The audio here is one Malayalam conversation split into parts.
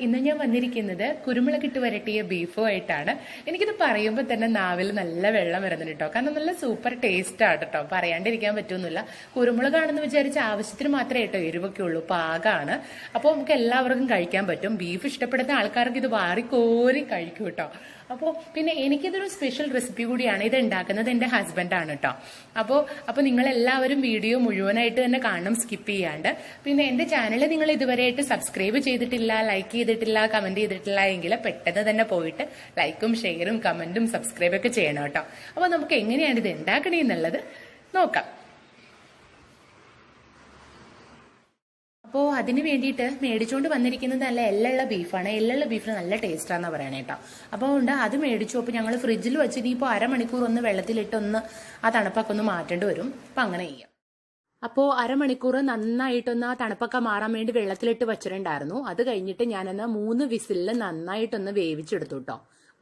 ഇന്ന് ഞാൻ വന്നിരിക്കുന്നത് കുരുമുളകിട്ട് വരട്ടിയ ബീഫുമായിട്ടാണ്. എനിക്കിത് പറയുമ്പോൾ തന്നെ നാവിൽ നല്ല വെള്ളം വരുന്നുണ്ട് കേട്ടോ. കാരണം നല്ല സൂപ്പർ ടേസ്റ്റ് ആണ് കേട്ടോ, പറയാണ്ടിരിക്കാൻ പറ്റുന്നില്ല. കുരുമുളകാണെന്ന് വിചാരിച്ച ആവശ്യത്തിന് മാത്രമേ കേട്ടോ എരിവൊക്കെ ഉള്ളൂ, പാകമാണ്. അപ്പോൾ നമുക്ക് എല്ലാവർക്കും കഴിക്കാൻ പറ്റും. ബീഫ് ഇഷ്ടപ്പെടുന്ന ആൾക്കാർക്ക് ഇത് വാരിക്കോരി കഴിക്കും കേട്ടോ. അപ്പോൾ പിന്നെ എനിക്കിതൊരു സ്പെഷ്യൽ റെസിപ്പി കൂടിയാണ്. ഇത് ഉണ്ടാക്കുന്നത് എൻ്റെ ഹസ്ബൻഡാണ് കേട്ടോ. അപ്പോൾ നിങ്ങളെല്ലാവരും വീഡിയോ മുഴുവനായിട്ട് തന്നെ കാണണം, സ്കിപ്പ് ചെയ്യാണ്ട്. പിന്നെ എൻ്റെ ചാനൽ നിങ്ങൾ ഇതുവരെയായിട്ട് സബ്സ്ക്രൈബ് ചെയ്തിട്ടില്ല, ലൈക്ക് ചെയ്തിട്ടില്ല, കമന്റ് ചെയ്തിട്ടില്ല എങ്കിൽ പെട്ടെന്ന് തന്നെ പോയിട്ട് ലൈക്കും ഷെയറും കമന്റും സബ്സ്ക്രൈബൊക്കെ ചെയ്യണം കേട്ടോ. അപ്പോൾ നമുക്ക് എങ്ങനെയാണ് ഇത് ഉണ്ടാക്കണേ എന്നുള്ളത് നോക്കാം. അപ്പോൾ അതിന് വേണ്ടിയിട്ട് മേടിച്ചുകൊണ്ട് വന്നിരിക്കുന്നത് നല്ല എല്ലുള്ള ബീഫാണ്. എല്ലുള്ള ബീഫിന് നല്ല ടേസ്റ്റാണെന്ന് പറയണേ കേട്ടോ. അപ്പോൾ ഉണ്ട് അത് മേടിച്ചു. അപ്പോൾ ഞങ്ങൾ ഫ്രിഡ്ജിൽ വെച്ച് ഇനിയിപ്പോൾ അരമണിക്കൂർ ഒന്ന് വെള്ളത്തിലിട്ടൊന്ന് ആ തണുപ്പൊക്കെ ഒന്ന് മാറ്റേണ്ടി വരും. അപ്പം അങ്ങനെ ചെയ്യാം. അപ്പോൾ അരമണിക്കൂർ നന്നായിട്ടൊന്ന് ആ തണുപ്പൊക്കെ മാറാൻ വേണ്ടി വെള്ളത്തിലിട്ട് വെച്ചിട്ടുണ്ടായിരുന്നു. അത് കഴിഞ്ഞിട്ട് ഞാനൊന്ന് 3 വിസിലിൽ നന്നായിട്ടൊന്ന് വേവിച്ചെടുത്തു കേട്ടോ.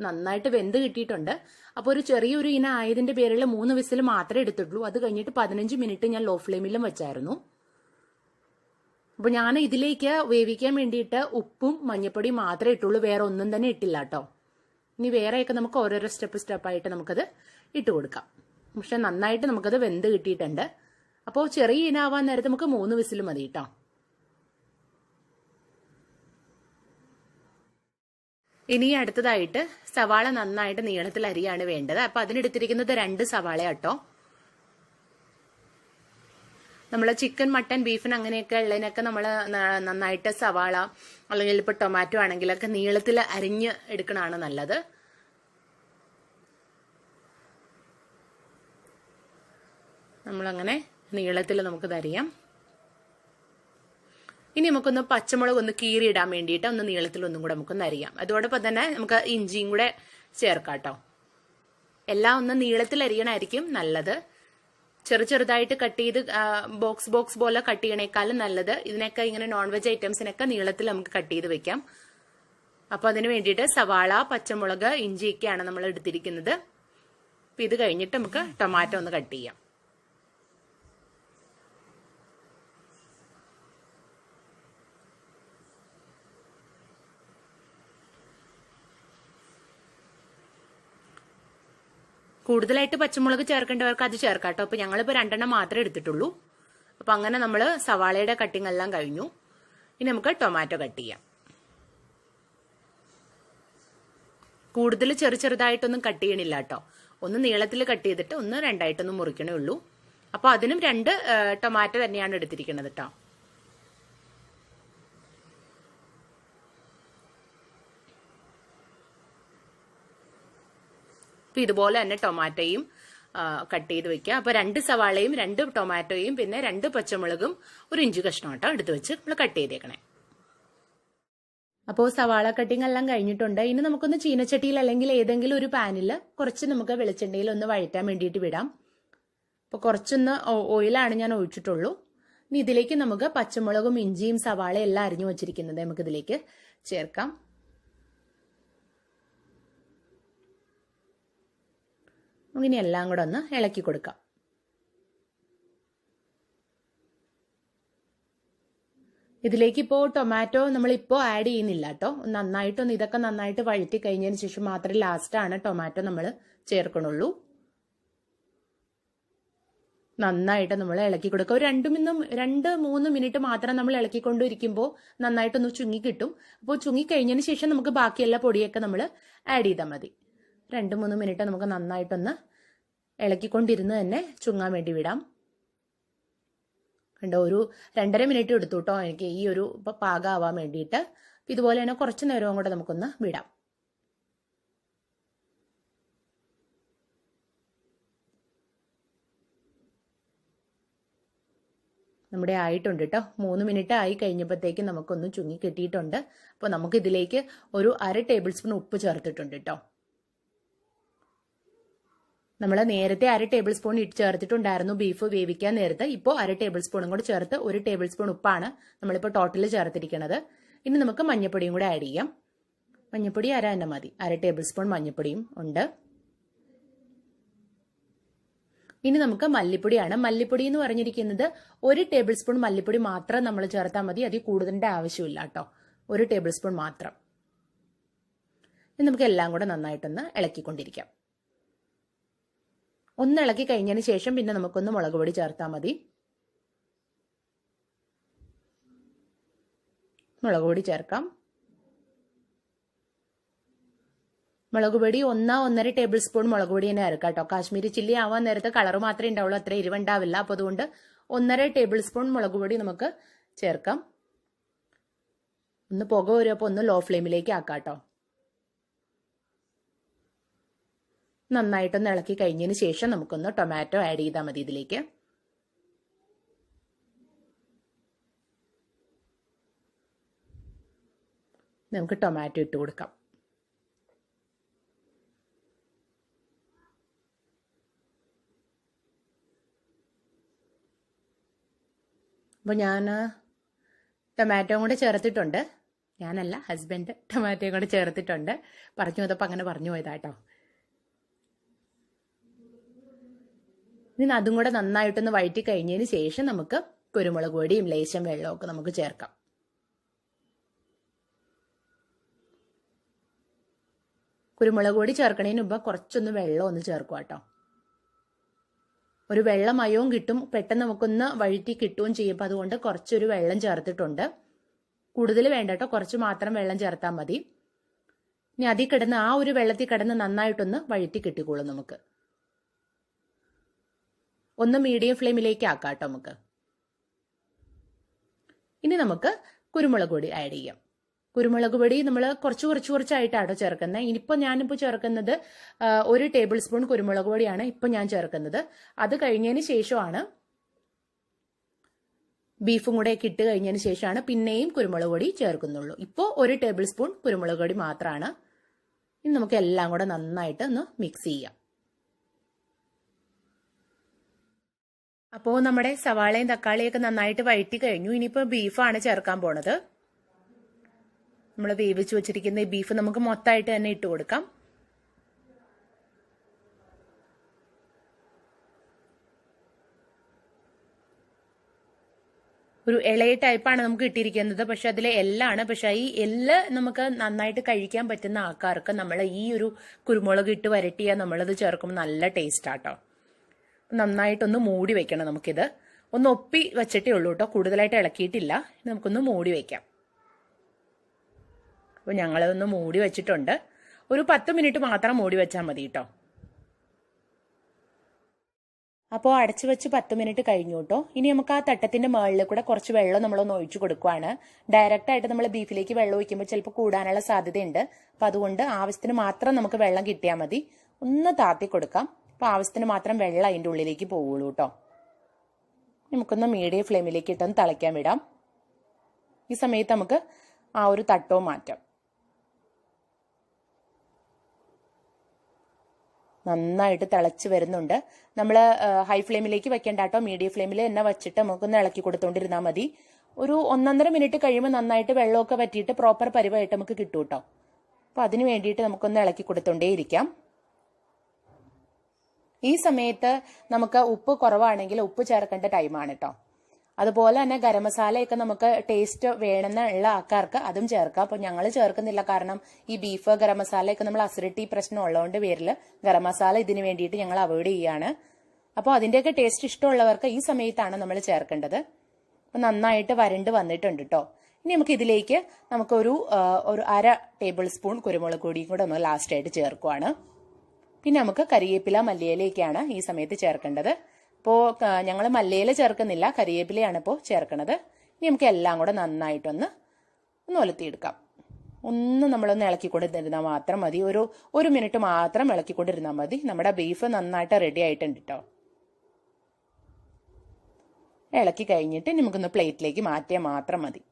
നന്നായിട്ട് വെന്ത് കിട്ടിയിട്ടുണ്ട്. അപ്പോൾ ഒരു ചെറിയൊരു ഇന ആയതിന്റെ പേരിൽ 3 വിസിൽ മാത്രമേ എടുത്തിട്ടുള്ളൂ. അത് കഴിഞ്ഞിട്ട് 15 മിനിറ്റ് ഞാൻ ലോ ഫ്ലെയിമിലും വെച്ചായിരുന്നു. അപ്പോൾ ഞാൻ ഇതിലേക്ക് വേവിക്കാൻ വേണ്ടിയിട്ട് ഉപ്പും മഞ്ഞപ്പൊടിയും മാത്രമേ ഇട്ടുള്ളൂ, വേറെ ഒന്നും തന്നെ ഇട്ടില്ല കേട്ടോ. ഇനി വേറെയൊക്കെ നമുക്ക് ഓരോരോ സ്റ്റെപ്പായിട്ട് നമുക്കത് ഇട്ട് കൊടുക്കാം. പക്ഷെ നന്നായിട്ട് നമുക്കത് വെന്ത് കിട്ടിയിട്ടുണ്ട്. അപ്പോൾ ചെറിയ ഇനാവാൻ നേരത്ത് നമുക്ക് 3 വിസിൽ മതി കേട്ടോ. ഇനി അടുത്തതായിട്ട് സവാള നന്നായിട്ട് നീളത്തിൽ അരിയാണ് വേണ്ടത്. അപ്പൊ അതിനെടുത്തിരിക്കുന്നത് 2 സവാള കേട്ടോ. നമ്മൾ ചിക്കൻ, മട്ടൻ, ബീഫിന് അങ്ങനെയൊക്കെ ഉള്ളതിനൊക്കെ നമ്മൾ നന്നായിട്ട് സവാള അല്ലെങ്കിൽ ഇപ്പൊ ടൊമാറ്റോ ആണെങ്കിലൊക്കെ നീളത്തിൽ അരിഞ്ഞ് എടുക്കണതാണ് നല്ലത്. നമ്മളങ്ങനെ നീളത്തിൽ നമുക്കിത് അരിയാം. ഇനി നമുക്കൊന്ന് പച്ചമുളക് ഒന്ന് കീറിയിടാൻ വേണ്ടിയിട്ട് ഒന്ന് നീളത്തിൽ ഒന്നും കൂടെ നമുക്കൊന്ന് അരിയാം. അതോടൊപ്പം തന്നെ നമുക്ക് ഇഞ്ചിയും കൂടെ ചേർക്കാം കേട്ടോ. എല്ലാം ഒന്ന് നീളത്തിൽ അരിയണമായിരിക്കും നല്ലത്. ചെറുതായിട്ട് കട്ട് ചെയ്ത് ബോക്സ് പോലെ കട്ട് ചെയ്യണേക്കാളും നല്ലത് ഇതിനൊക്കെ ഇങ്ങനെ നോൺ വെജ് ഐറ്റംസിനൊക്കെ നീളത്തിൽ നമുക്ക് കട്ട് ചെയ്ത് വെക്കാം. അപ്പൊ അതിന് വേണ്ടിയിട്ട് സവാള, പച്ചമുളക്, ഇഞ്ചിയൊക്കെയാണ് നമ്മൾ എടുത്തിരിക്കുന്നത്. അപ്പൊ ഇത് കഴിഞ്ഞിട്ട് നമുക്ക് ടൊമാറ്റോ ഒന്ന് കട്ട് ചെയ്യാം. കൂടുതലായിട്ട് പച്ചമുളക് ചേർക്കേണ്ടവർക്ക് അത് ചേർക്കാം കേട്ടോ. അപ്പൊ ഞങ്ങളിപ്പോ 2 മാത്രമേ എടുത്തിട്ടുള്ളൂ. അപ്പൊ അങ്ങനെ നമ്മൾ സവാളയുടെ കട്ടിങ് എല്ലാം കഴിഞ്ഞു. ഇനി നമുക്ക് ടൊമാറ്റോ കട്ട് ചെയ്യാം. കൂടുതൽ ചെറുതായിട്ടൊന്നും കട്ട് ചെയ്യണില്ല കേട്ടോ. ഒന്ന് നീളത്തിൽ കട്ട് ചെയ്തിട്ട് ഒന്ന് 2ആയിട്ടൊന്നും മുറിക്കണേ ഉള്ളൂ. അപ്പൊ അതിനും 2 ടൊമാറ്റോ തന്നെയാണ് എടുത്തിരിക്കുന്നത് കേട്ടോ. ഇതുപോലെ തന്നെ ടൊമാറ്റോയും കട്ട് ചെയ്ത് വെക്കുക. അപ്പൊ 2 സവാളയും 2 ടൊമാറ്റോയും പിന്നെ 2 പച്ചമുളകും 1 ഇഞ്ച് കഷ്ണം കേട്ടോ എടുത്ത് വെച്ച് നമ്മൾ കട്ട് ചെയ്തേക്കണേ. അപ്പോൾ സവാള കട്ടിങ് എല്ലാം കഴിഞ്ഞിട്ടുണ്ട്. ഇനി നമുക്കൊന്ന് ചീനച്ചട്ടിയിൽ അല്ലെങ്കിൽ ഏതെങ്കിലും ഒരു പാനിൽ കുറച്ച് നമുക്ക് വെളിച്ചെണ്ണയിൽ ഒന്ന് വഴറ്റാൻ വേണ്ടിയിട്ട് വിടാം. അപ്പോൾ കുറച്ചൊന്ന് ഓയിലാണ് ഞാൻ ഒഴിച്ചിട്ടുള്ളൂ. ഇനി ഇതിലേക്ക് നമുക്ക് പച്ചമുളകും ഇഞ്ചിയും സവാളയും എല്ലാം അരിഞ്ഞു വെച്ചിരിക്കുന്നത് നമുക്കിതിലേക്ക് ചേർക്കാം. ഇനി എല്ലാം കൂടെ ഒന്ന് ഇളക്കി കൊടുക്കാം. ഇതിലേക്ക് ഇപ്പോൾ ടൊമാറ്റോ നമ്മളിപ്പോൾ ആഡ് ചെയ്യുന്നില്ല കേട്ടോ. നന്നായിട്ടൊന്ന് ഇതൊക്കെ നന്നായിട്ട് വഴറ്റി കഴിഞ്ഞതിന് ശേഷം മാത്രമേ ലാസ്റ്റാണ് ടൊമാറ്റോ നമ്മൾ ചേർക്കണുള്ളൂ. നന്നായിട്ട് നമ്മൾ ഇളക്കി കൊടുക്കുക. ഒരു 2-3 മിനിറ്റ് മാത്രം നമ്മൾ ഇളക്കിക്കൊണ്ടിരിക്കുമ്പോൾ നന്നായിട്ടൊന്ന് ചുങ്ങി കിട്ടും. അപ്പോൾ ചുങ്ങി കഴിഞ്ഞതിന് ശേഷം നമുക്ക് ബാക്കിയെല്ലാ പൊടിയൊക്കെ നമ്മൾ ആഡ് ചെയ്താൽ മതി. 2-3 മിനിറ്റ് നമുക്ക് നന്നായിട്ടൊന്ന് ഇളക്കിക്കൊണ്ടിരുന്ന് തന്നെ ചുങ്ങാൻ വേണ്ടി വിടാം. കണ്ടോ, ഒരു 2.5 മിനിറ്റ് എടുത്തു കേട്ടോ എനിക്ക് ഈ ഒരു പാകമാവാൻ വേണ്ടിയിട്ട്. ഇതുപോലെ തന്നെ കുറച്ച് നേരവും കൂടെ നമുക്കൊന്ന് വിടാം. നമ്മുടെ ആയിട്ടുണ്ട് കേട്ടോ. 3 മിനിറ്റ് ആയി കഴിഞ്ഞപ്പോഴത്തേക്കും നമുക്കൊന്ന് ചുങ്ങി കിട്ടിയിട്ടുണ്ട്. അപ്പോൾ നമുക്ക് ഇതിലേക്ക് ഒരു 1/2 ടേബിൾ സ്പൂൺ ഉപ്പ് ചേർത്തിട്ടുണ്ട് കേട്ടോ. നമ്മൾ നേരത്തെ 1/2 ടേബിൾ സ്പൂൺ ചേർത്തിട്ടുണ്ടായിരുന്നു ബീഫ് വേവിക്കാൻ നേരത്ത്. ഇപ്പോൾ 1/2 ടേബിൾ സ്പൂണും കൂടെ ചേർത്ത് 1 ടേബിൾ സ്പൂൺ ഉപ്പാണ് നമ്മളിപ്പോൾ ടോട്ടൽ ചേർത്തിരിക്കുന്നത്. ഇനി നമുക്ക് മഞ്ഞപ്പൊടിയും കൂടെ ആഡ് ചെയ്യാം. മഞ്ഞപ്പൊടി 1/2 തന്നെ മതി. 1/2 ടേബിൾ സ്പൂൺ മഞ്ഞപ്പൊടിയും ഉണ്ട്. ഇനി നമുക്ക് മല്ലിപ്പൊടിയാണ്. മല്ലിപ്പൊടി എന്ന് പറഞ്ഞിരിക്കുന്നത് 1 ടേബിൾ സ്പൂൺ മല്ലിപ്പൊടി മാത്രം നമ്മൾ ചേർത്താൽ മതി. അതിൽ കൂടുതലിന്റെ ആവശ്യമില്ല കേട്ടോ. 1 ടേബിൾ സ്പൂൺ മാത്രം. ഇനി നമുക്ക് എല്ലാം കൂടെ നന്നായിട്ടൊന്ന് ഇളക്കിക്കൊണ്ടിരിക്കാം. ഒന്ന് ഇളക്കി കഴിഞ്ഞതിന് ശേഷം പിന്നെ നമുക്കൊന്ന് മുളക് പൊടി ചേർത്താൽ മതി. മുളക് പൊടി ചേർക്കാം. മുളക് പൊടി 1-1.5 ടേബിൾ സ്പൂൺ മുളക് പൊടി തന്നെ ചേർക്കാം കേട്ടോ. കാശ്മീരി ചില്ലി ആവാൻ നേരത്തെ കളർ മാത്രമേ ഉണ്ടാവുള്ളൂ, അത്ര എരിവുണ്ടാവില്ല. അപ്പോൾ അതുകൊണ്ട് 1.5 ടേബിൾ സ്പൂൺ മുളക് പൊടി നമുക്ക് ചേർക്കാം. ഒന്ന് പുക വരുമ്പോൾ ഒന്ന് ലോ ഫ്ലെയിമിലേക്ക് ആക്കാം കേട്ടോ. നന്നായിട്ടൊന്ന് ഇളക്കി കഴിഞ്ഞതിന് ശേഷം നമുക്കൊന്ന് ടൊമാറ്റോ ആഡ് ചെയ്താൽ മതി ഇതിലേക്ക്. നമുക്ക് ടൊമാറ്റോ ഇട്ട് കൊടുക്കാം. അപ്പോൾ ഞാൻ ടൊമാറ്റോയും കൂടെ ചേർത്തിട്ടുണ്ട്. ഞാനല്ല, ഹസ്ബൻഡ് ടൊമാറ്റോയും കൂടെ ചേർത്തിട്ടുണ്ട്. പറഞ്ഞു പോയപ്പോൾ അങ്ങനെ പറഞ്ഞു പോയതാട്ടോ. ഇനി അതും കൂടെ നന്നായിട്ടൊന്ന് വഴറ്റി കഴിഞ്ഞതിന് ശേഷം നമുക്ക് കുരുമുളക് പൊടിയും ലേശം വെള്ളമൊക്കെ നമുക്ക് ചേർക്കാം. കുരുമുളക് പൊടി ചേർക്കണതിന് മുമ്പ് കുറച്ചൊന്ന് വെള്ളം ഒന്ന് ചേർക്കുക കേട്ടോ. ഒരു വെള്ളമയവും കിട്ടും, പെട്ടെന്ന് നമുക്കൊന്ന് വഴറ്റി കിട്ടുകയും ചെയ്യും. അപ്പം അതുകൊണ്ട് കുറച്ചൊരു വെള്ളം ചേർത്തിട്ടുണ്ട്. കൂടുതൽ വേണ്ട കേട്ടോ, കുറച്ച് മാത്രം വെള്ളം ചേർത്താൽ മതി. ഇനി അതിൽ കിടന്ന് ആ ഒരു വെള്ളത്തിൽ കിടന്ന് നന്നായിട്ടൊന്ന് വഴറ്റി കിട്ടിക്കോളും. നമുക്ക് ഒന്ന് മീഡിയം ഫ്ലെയിമിലേക്ക് ആക്കാം കേട്ടോ നമുക്ക്. ഇനി നമുക്ക് കുരുമുളക് പൊടി ആഡ് ചെയ്യാം. കുരുമുളക് പൊടി നമ്മൾ കുറച്ചായിട്ടാട്ടോ ചേർക്കുന്നത്. ഇനിയിപ്പോൾ ഞാനിപ്പോൾ ചേർക്കുന്നത് 1 ടേബിൾ സ്പൂൺ കുരുമുളക് പൊടിയാണ് ഇപ്പം ഞാൻ ചേർക്കുന്നത്. അത് കഴിഞ്ഞതിന് ശേഷമാണ് ബീഫും കൂടെ ഒക്കെ ഇട്ട് കഴിഞ്ഞതിന് ശേഷമാണ് പിന്നെയും കുരുമുളക് പൊടി ചേർക്കുന്നുള്ളൂ. ഇപ്പോൾ 1 ടേബിൾ സ്പൂൺ കുരുമുളക് പൊടി മാത്രമാണ്. ഇനി നമുക്ക് എല്ലാം കൂടെ നന്നായിട്ട് ഒന്ന് മിക്സ് ചെയ്യാം. അപ്പോൾ നമ്മുടെ സവാളയും തക്കാളിയൊക്കെ നന്നായിട്ട് വഴറ്റി കഴിഞ്ഞു. ഇനിയിപ്പോൾ ബീഫാണ് ചേർക്കാൻ പോണത്. നമ്മൾ വേവിച്ച് വെച്ചിരിക്കുന്ന ഈ ബീഫ് നമുക്ക് മൊത്തമായിട്ട് തന്നെ ഇട്ട് കൊടുക്കാം. ഒരു ഇളയ ടൈപ്പാണ് നമുക്ക് ഇട്ടിരിക്കുന്നത്, പക്ഷെ അതിലെ എല്ലാണ്. പക്ഷെ ഈ എല്ല് നമുക്ക് നന്നായിട്ട് കഴിക്കാൻ പറ്റുന്ന ആൾക്കാർക്ക് നമ്മൾ ഈ ഒരു കുരുമുളക് ഇട്ട് വരട്ടിയാൽ നമ്മളത് ചേർക്കുമ്പോൾ നല്ല ടേസ്റ്റ് ആട്ടോ. നന്നായിട്ടൊന്ന് മൂടി വെക്കണം. നമുക്കിത് ഒന്ന് ഒപ്പി വെച്ചിട്ടേ ഉള്ളൂ കേട്ടോ, കൂടുതലായിട്ട് ഇളക്കിയിട്ടില്ല. നമുക്കൊന്ന് മൂടി വെക്കാം. അപ്പോൾ ഞങ്ങളതൊന്ന് മൂടി വെച്ചിട്ടുണ്ട്. ഒരു 10 മിനിറ്റ് മാത്രം മൂടി വെച്ചാൽ മതി കേട്ടോ. അപ്പോൾ അടച്ചു വെച്ച് 10 മിനിറ്റ് കഴിഞ്ഞു കേട്ടോ. ഇനി നമുക്ക് ആ തട്ടത്തിന്റെ മുകളിൽ കൂടെ കുറച്ച് വെള്ളം നമ്മളൊന്ന് ഒഴിച്ചു കൊടുക്കുവാണ്. ഡയറക്റ്റ് ആയിട്ട് നമ്മൾ ബീഫിലേക്ക് വെള്ളം ഒഴിക്കുമ്പോൾ ചിലപ്പോൾ കൂടാനുള്ള സാധ്യതയുണ്ട്. അപ്പം അതുകൊണ്ട് ആവശ്യത്തിന് മാത്രം നമുക്ക് വെള്ളം കിട്ടിയാൽ മതി. ഒന്ന് താത്തി കൊടുക്കാം. അപ്പോൾ ആവശ്യത്തിന് മാത്രം വെള്ളം അതിൻ്റെ ഉള്ളിലേക്ക് പോവുള്ളൂ കേട്ടോ. നമുക്കൊന്ന് മീഡിയം ഫ്ലെയിമിലേക്ക് ഇട്ടൊന്ന് തിളയ്ക്കാൻ വിടാം. ഈ സമയത്ത് നമുക്ക് ആ ഒരു തട്ടവും മാറ്റാം. നന്നായിട്ട് തിളച്ച് വരുന്നുണ്ട്. നമ്മൾ ഹൈ ഫ്ലെയിമിലേക്ക് വെക്കേണ്ട കേട്ടോ, മീഡിയം ഫ്ലെയിമിൽ തന്നെ വെച്ചിട്ട് നമുക്കൊന്ന് ഇളക്കി കൊടുത്തോണ്ടിരുന്നാൽ മതി. ഒരു 1-1.5 മിനിറ്റ് കഴിയുമ്പോൾ നന്നായിട്ട് വെള്ളമൊക്കെ വറ്റിയിട്ട് പ്രോപ്പർ പരിവായിട്ട് നമുക്ക് കിട്ടും കേട്ടോ. അപ്പോൾ അതിന് വേണ്ടിയിട്ട് നമുക്കൊന്ന് ഇളക്കി കൊടുത്തോണ്ടേ ഇരിക്കാം. ഈ സമയത്ത് നമുക്ക് ഉപ്പ് കുറവാണെങ്കിൽ ഉപ്പ് ചേർക്കേണ്ട ടൈമാണ് കേട്ടോ. അതുപോലെ തന്നെ ഗരം മസാലയൊക്കെ നമുക്ക് ടേസ്റ്റ് വേണമെന്നുള്ള ആൾക്കാർക്ക് അതും ചേർക്കാം. അപ്പോൾ ഞങ്ങൾ ചേർക്കുന്നില്ല, കാരണം ഈ ബീഫ് ഗരം മസാലയൊക്കെ നമ്മൾ അസിഡിറ്റി പ്രശ്നം ഉള്ളതുകൊണ്ട് പേരിൽ ഗരം മസാല ഇതിന് വേണ്ടിയിട്ട് ഞങ്ങൾ അവോയ്ഡ് ചെയ്യാണ്. അപ്പോൾ അതിൻ്റെയൊക്കെ ടേസ്റ്റ് ഇഷ്ടമുള്ളവർക്ക് ഈ സമയത്താണ് നമ്മൾ ചേർക്കേണ്ടത്. അപ്പോൾ നന്നായിട്ട് വരണ്ട് വന്നിട്ടുണ്ട് കേട്ടോ. ഇനി നമുക്ക് ഇതിലേക്ക് നമുക്കൊരു 1/2 ടേബിൾ സ്പൂൺ കുരുമുളക് പൊടിയും കൂടെ ഒന്ന് ലാസ്റ്റായിട്ട് ചേർക്കുവാണ്. പിന്നെ നമുക്ക് കരിവേപ്പില മല്ലിയിലയൊക്കെയാണ് ഈ സമയത്ത് ചേർക്കേണ്ടത്. അപ്പോൾ ഞങ്ങൾ മല്ലിയില ചേർക്കുന്നില്ല, കരിവേപ്പിലയാണ് ഇപ്പോൾ ചേർക്കണത്. ഇനി നമുക്ക് എല്ലാം കൂടെ നന്നായിട്ടൊന്ന് ഒലത്തിയെടുക്കാം. ഒന്ന് നമ്മളൊന്ന് ഇളക്കിക്കൊണ്ടിരുന്നാൽ മാത്രം മതി. ഒരു മിനിറ്റ് മാത്രം ഇളക്കിക്കൊണ്ടിരുന്നാൽ മതി. നമ്മുടെ ബീഫ് നന്നായിട്ട് റെഡി ആയിട്ടുണ്ട് കേട്ടോ. ഇളക്കി കഴിഞ്ഞിട്ട് നമുക്കൊന്ന് പ്ലേറ്റിലേക്ക് മാറ്റിയാൽ മാത്രം മതി.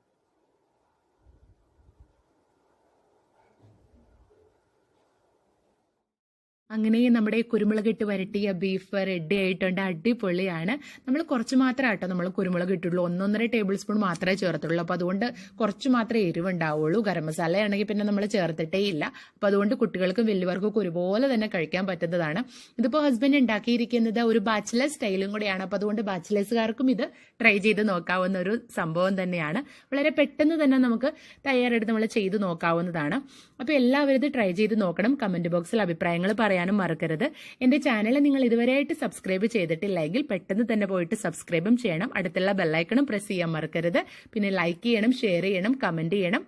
അങ്ങനെ നമ്മുടെ കുരുമുളക് ഇട്ട് വരട്ടിയ ബീഫ് റെഡി ആയിട്ടുണ്ട്. അടിപൊളിയാണ്. നമ്മൾ കുറച്ച് മാത്രമേ ആട്ടോ നമ്മൾ കുരുമുളക് ഇട്ടുള്ളൂ. 1.5 ടേബിൾ സ്പൂൺ മാത്രമേ ചേർത്തുള്ളൂ. അപ്പോൾ അതുകൊണ്ട് കുറച്ച് മാത്രമേ എരിവുണ്ടാവുള്ളൂ. ഗരം മസാല ആണെങ്കിൽ പിന്നെ നമ്മൾ ചേർത്തിട്ടേ ഇല്ല. അപ്പോൾ അതുകൊണ്ട് കുട്ടികൾക്കും വലിയവർക്കും ഒരുപോലെ തന്നെ കഴിക്കാൻ പറ്റുന്നതാണ്. ഇതിപ്പോൾ ഹസ്ബൻഡ് ഉണ്ടാക്കിയിരിക്കുന്നത് ഒരു ബാച്ചിലർ സ്റ്റൈലും കൂടിയാണ്. അപ്പോൾ അതുകൊണ്ട് ബാച്ചിലേഴ്സുകാർക്കും ഇത് ട്രൈ ചെയ്ത് നോക്കാവുന്ന ഒരു സംഭവം തന്നെയാണ്. വളരെ പെട്ടെന്ന് തന്നെ നമുക്ക് തയ്യാറെടുത്ത് നമ്മൾ ചെയ്ത് നോക്കാവുന്നതാണ്. അപ്പോൾ എല്ലാവരും ഇത് ട്രൈ ചെയ്ത് നോക്കണം. കമന്റ് ബോക്സിൽ അഭിപ്രായങ്ങൾ പറയാനും മറക്കരുത്. എന്റെ ചാനൽ നിങ്ങൾ ഇതുവരെയായിട്ട് സബ്സ്ക്രൈബ് ചെയ്തിട്ടില്ലെങ്കിൽ പെട്ടെന്ന് തന്നെ പോയിട്ട് സബ്സ്ക്രൈബും ചെയ്യണം. അടുത്തുള്ള ബെല്ലൈക്കണും പ്രസ് ചെയ്യാൻ മറക്കരുത്. പിന്നെ ലൈക്ക് ചെയ്യണം, ഷെയർ ചെയ്യണം, കമന്റ് ചെയ്യണം.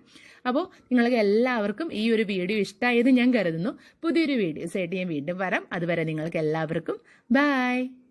അപ്പോൾ നിങ്ങൾക്ക് എല്ലാവർക്കും ഈ ഒരു വീഡിയോ ഇഷ്ടമായത് ഞാൻ കരുതുന്നു. പുതിയൊരു വീഡിയോസ് ആയിട്ട് ഞാൻ വീണ്ടും വരാം. അതുവരെ നിങ്ങൾക്ക് എല്ലാവർക്കും ബൈ.